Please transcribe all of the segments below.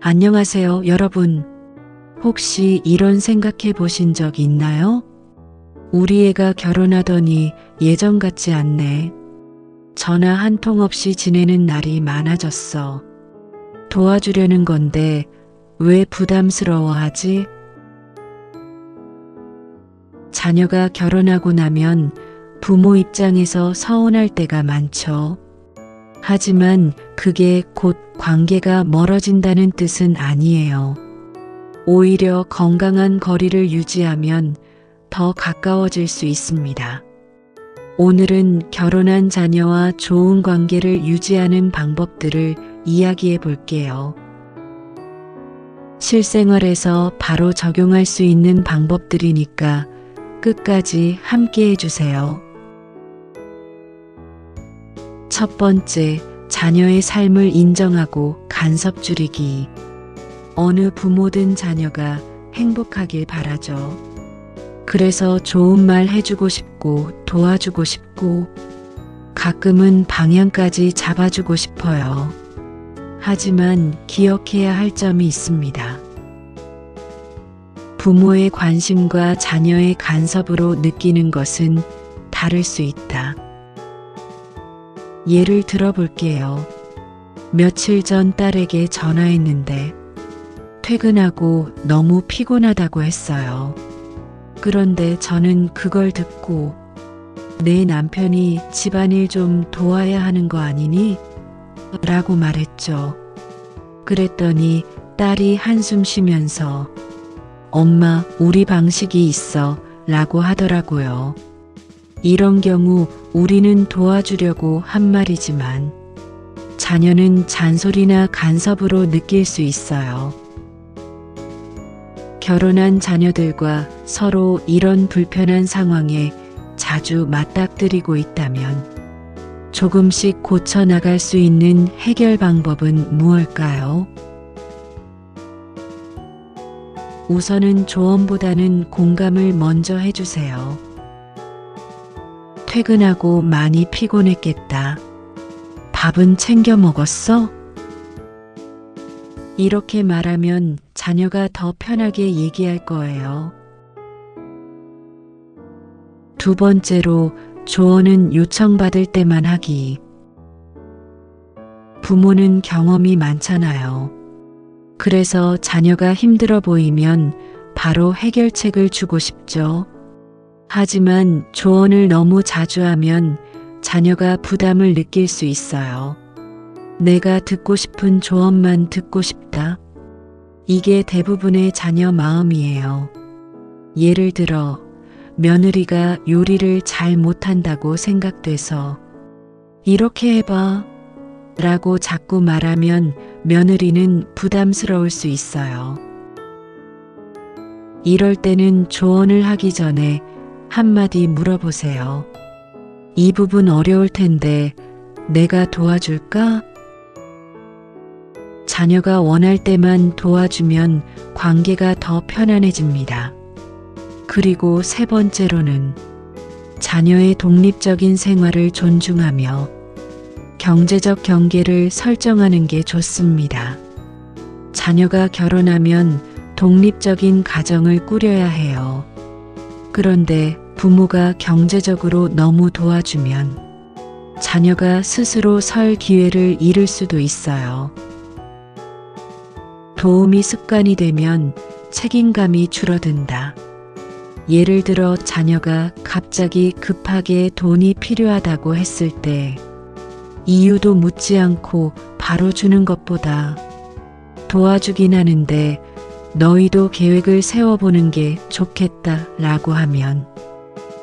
안녕하세요, 여러분. 혹시 이런 생각해 보신 적 있나요? 우리 애가 결혼하더니 예전 같지 않네. 전화 한 통 없이 지내는 날이 많아졌어. 도와주려는 건데 왜 부담스러워하지? 자녀가 결혼하고 나면 부모 입장에서 서운할 때가 많죠. 하지만 그게 곧 관계가 멀어진다는 뜻은 아니에요. 오히려 건강한 거리를 유지하면 더 가까워질 수 있습니다. 오늘은 결혼한 자녀와 좋은 관계를 유지하는 방법들을 이야기해 볼게요. 실생활에서 바로 적용할 수 있는 방법들이니까 끝까지 함께 해주세요. 첫 번째, 자녀의 삶을 인정하고 간섭 줄이기. 어느 부모든 자녀가 행복하길 바라죠. 그래서 좋은 말 해주고 싶고 도와주고 싶고 가끔은 방향까지 잡아주고 싶어요. 하지만 기억해야 할 점이 있습니다. 부모의 관심과 자녀의 간섭으로 느끼는 것은 다를 수 있다. 예를 들어 볼게요. 며칠 전 딸에게 전화했는데 퇴근하고 너무 피곤하다고 했어요. 그런데 저는 그걸 듣고 내 남편이 집안일 좀 도와야 하는 거 아니니? 라고 말했죠. 그랬더니 딸이 한숨 쉬면서 엄마, 우리 방식이 있어 라고 하더라고요. 이런 경우 우리는 도와주려고 한 말이지만 자녀는 잔소리나 간섭으로 느낄 수 있어요. 결혼한 자녀들과 서로 이런 불편한 상황에 자주 맞닥뜨리고 있다면 조금씩 고쳐나갈 수 있는 해결 방법은 무엇일까요? 우선은 조언보다는 공감을 먼저 해주세요. 퇴근하고 많이 피곤했겠다. 밥은 챙겨 먹었어? 이렇게 말하면 자녀가 더 편하게 얘기할 거예요. 두 번째로, 조언은 요청받을 때만 하기. 부모는 경험이 많잖아요. 그래서 자녀가 힘들어 보이면 바로 해결책을 주고 싶죠. 하지만 조언을 너무 자주 하면 자녀가 부담을 느낄 수 있어요. 내가 듣고 싶은 조언만 듣고 싶다. 이게 대부분의 자녀 마음이에요. 예를 들어 며느리가 요리를 잘 못한다고 생각돼서 이렇게 해봐 라고 자꾸 말하면 며느리는 부담스러울 수 있어요. 이럴 때는 조언을 하기 전에 한마디 물어보세요. 이 부분 어려울 텐데 내가 도와줄까? 자녀가 원할 때만 도와주면 관계가 더 편안해집니다. 그리고 세 번째로는 자녀의 독립적인 생활을 존중하며 경제적 경계를 설정하는 게 좋습니다. 자녀가 결혼하면 독립적인 가정을 꾸려야 해요. 그런데 부모가 경제적으로 너무 도와주면 자녀가 스스로 설 기회를 잃을 수도 있어요. 도움이 습관이 되면 책임감이 줄어든다. 예를 들어 자녀가 갑자기 급하게 돈이 필요하다고 했을 때 이유도 묻지 않고 바로 주는 것보다 도와주긴 하는데 너희도 계획을 세워보는 게 좋겠다 라고 하면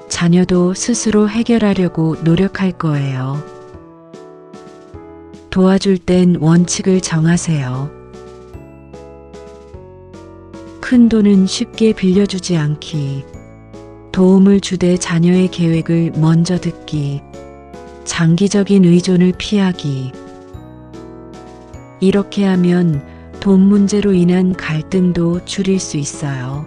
자녀도 스스로 해결하려고 노력할 거예요. 도와줄 땐 원칙을 정하세요. 큰 돈은 쉽게 빌려주지 않기. 도움을 주되 자녀의 계획을 먼저 듣기. 장기적인 의존을 피하기. 이렇게 하면 돈 문제로 인한 갈등도 줄일 수 있어요.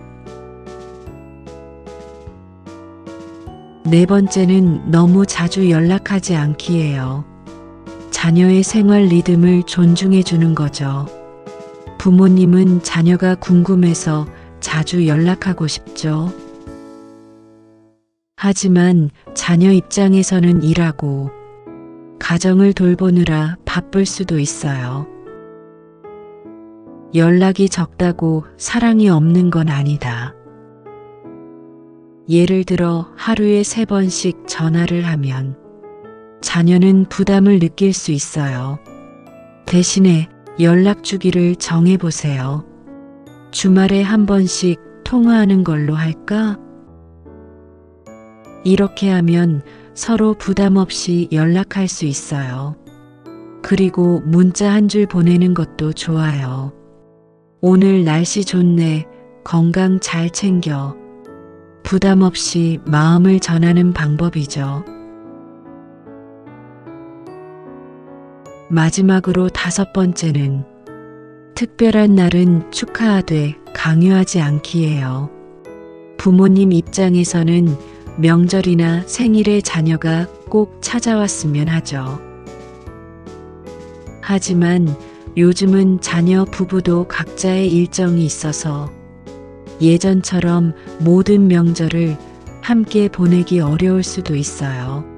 네 번째는 너무 자주 연락하지 않기예요. 자녀의 생활 리듬을 존중해 주는 거죠. 부모님은 자녀가 궁금해서 자주 연락하고 싶죠. 하지만 자녀 입장에서는 일하고 가정을 돌보느라 바쁠 수도 있어요. 연락이 적다고 사랑이 없는 건 아니다. 예를 들어 하루에 3번씩 전화를 하면 자녀는 부담을 느낄 수 있어요. 대신에 연락 주기를 정해보세요. 주말에 1번씩 통화하는 걸로 할까? 이렇게 하면 서로 부담 없이 연락할 수 있어요. 그리고 문자 한 줄 보내는 것도 좋아요. 오늘 날씨 좋네. 건강 잘 챙겨. 부담 없이 마음을 전하는 방법이죠. 마지막으로 5번째는 특별한 날은 축하하되 강요하지 않기예요. 부모님 입장에서는 명절이나 생일에 자녀가 꼭 찾아왔으면 하죠. 하지만 요즘은 자녀 부부도 각자의 일정이 있어서 예전처럼 모든 명절을 함께 보내기 어려울 수도 있어요.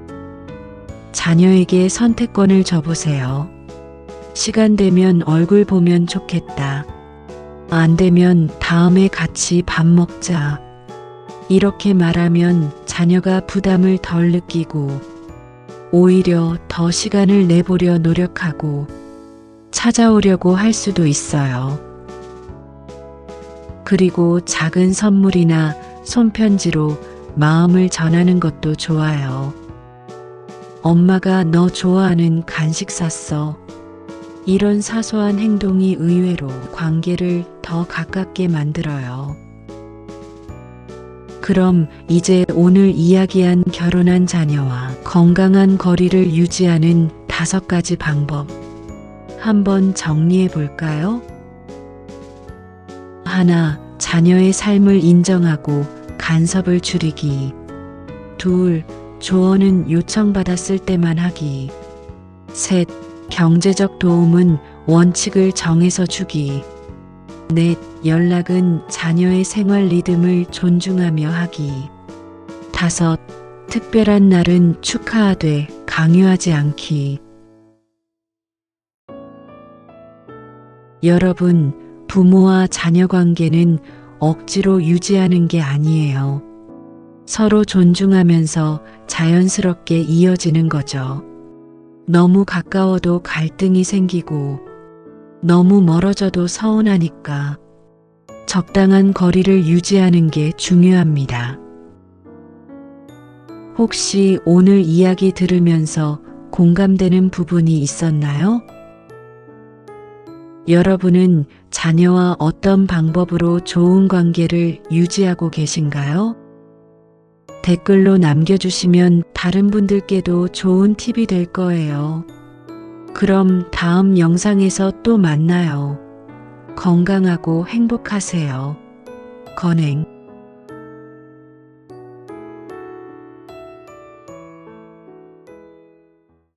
자녀에게 선택권을 줘보세요. 시간 되면 얼굴 보면 좋겠다. 안 되면 다음에 같이 밥 먹자. 이렇게 말하면 자녀가 부담을 덜 느끼고 오히려 더 시간을 내보려 노력하고 찾아오려고 할 수도 있어요. 그리고 작은 선물이나 손편지로 마음을 전하는 것도 좋아요. 엄마가 너 좋아하는 간식 샀어. 이런 사소한 행동이 의외로 관계를 더 가깝게 만들어요. 그럼 이제 오늘 이야기한 결혼한 자녀와 건강한 거리를 유지하는 5가지 방법 한번 정리해 볼까요? 1. 자녀의 삶을 인정하고 간섭을 줄이기. 2. 조언은 요청받았을 때만 하기. 3. 경제적 도움은 원칙을 정해서 주기. 4. 연락은 자녀의 생활 리듬을 존중하며 하기. 5. 특별한 날은 축하하되 강요하지 않기. 여러분, 부모와 자녀 관계는 억지로 유지하는 게 아니에요. 서로 존중하면서 자연스럽게 이어지는 거죠. 너무 가까워도 갈등이 생기고 너무 멀어져도 서운하니까 적당한 거리를 유지하는 게 중요합니다. 혹시 오늘 이야기 들으면서 공감되는 부분이 있었나요? 여러분은 자녀와 어떤 방법으로 좋은 관계를 유지하고 계신가요? 댓글로 남겨주시면 다른 분들께도 좋은 팁이 될 거예요. 그럼 다음 영상에서 또 만나요. 건강하고 행복하세요. 건행.